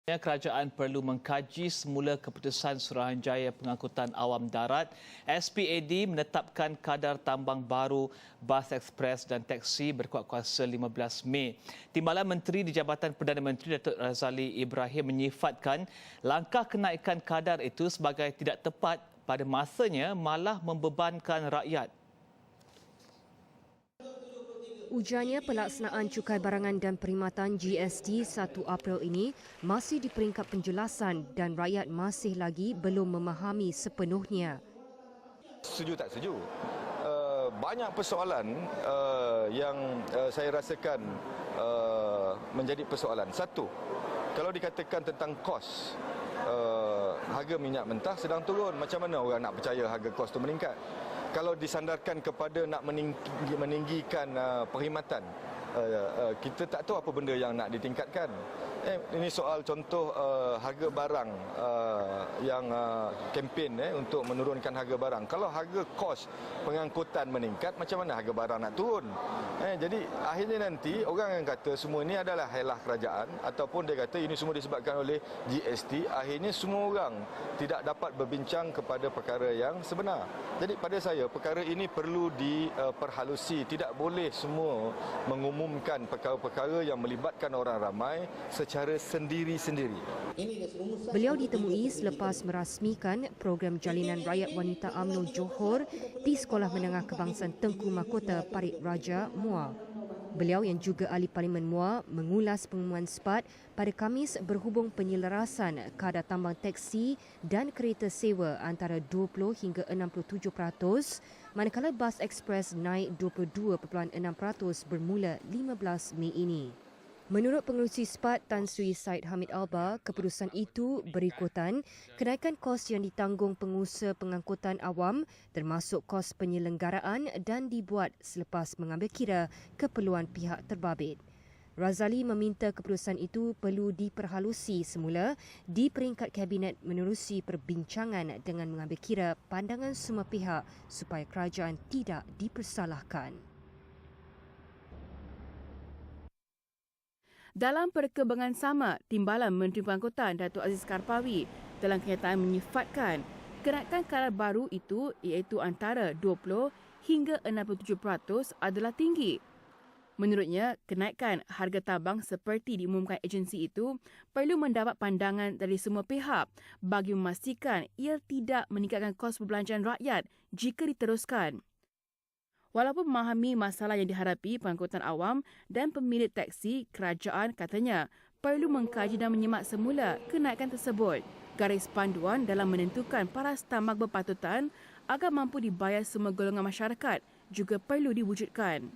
Kerajaan perlu mengkaji semula keputusan Suruhanjaya Pengangkutan Awam Darat. SPAD menetapkan kadar tambang baru bas ekspres dan teksi berkuat kuasa 15 Mei. Timbalan Menteri di Jabatan Perdana Menteri Datuk Razali Ibrahim menyifatkan langkah kenaikan kadar itu sebagai tidak tepat pada masanya malah membebankan rakyat. Ujarnya pelaksanaan Cukai Barangan dan Perkhidmatan GST 1 April ini masih di peringkat penjelasan dan rakyat masih lagi belum memahami sepenuhnya. Setuju tak setuju? Banyak persoalan yang saya rasakan menjadi persoalan. Satu, kalau dikatakan tentang kos, harga minyak mentah sedang turun. Macam mana orang nak percaya harga kos itu meningkat? Kalau disandarkan kepada nak meninggikan perkhidmatan, kita tak tahu apa benda yang nak ditingkatkan. Ini soal contoh harga barang yang kempen untuk menurunkan harga barang. Kalau harga kos pengangkutan meningkat, macam mana harga barang nak turun? Jadi akhirnya nanti orang yang kata semua ini adalah helah kerajaan ataupun dia kata ini semua disebabkan oleh GST, akhirnya semua orang tidak dapat berbincang kepada perkara yang sebenar. Jadi pada saya perkara ini perlu diperhalusi, tidak boleh semua mengumumkan perkara-perkara yang melibatkan orang ramai secara sendiri-sendiri. Beliau ditemui selepas merasmikan program Jalinan Rakyat Wanita UMNO Johor di Sekolah Menengah Kebangsaan Tengku Mahkota Parit Raja, Muar. Beliau yang juga ahli Parlimen Muar mengulas pengumuman SPAD pada Khamis berhubung penyelarasan kadar tambang teksi dan kereta sewa antara 20 hingga 67%, manakala bas ekspres naik 22.6% bermula 15 Mei ini. Menurut pengerusi SPAD Tan Sri Said Hamid Alba, keputusan itu berikutan kenaikan kos yang ditanggung pengusaha pengangkutan awam termasuk kos penyelenggaraan dan dibuat selepas mengambil kira keperluan pihak terbabit. Razali meminta keputusan itu perlu diperhalusi semula di peringkat Kabinet menerusi perbincangan dengan mengambil kira pandangan semua pihak supaya kerajaan tidak dipersalahkan. Dalam perkembangan sama, Timbalan Menteri Pengangkutan Datuk Aziz Karpawi dalam kenyataan menyifatkan kenaikan kadar baru itu iaitu antara 20 hingga 67% adalah tinggi. Menurutnya, kenaikan harga tambang seperti diumumkan agensi itu perlu mendapat pandangan dari semua pihak bagi memastikan ia tidak meningkatkan kos perbelanjaan rakyat jika diteruskan. Walaupun memahami masalah yang dihadapi pengangkutan awam dan pemilik teksi, kerajaan katanya perlu mengkaji dan menyemak semula kenaikan tersebut. Garis panduan dalam menentukan paras tambang berpatutan agar mampu dibayar semua golongan masyarakat juga perlu diwujudkan.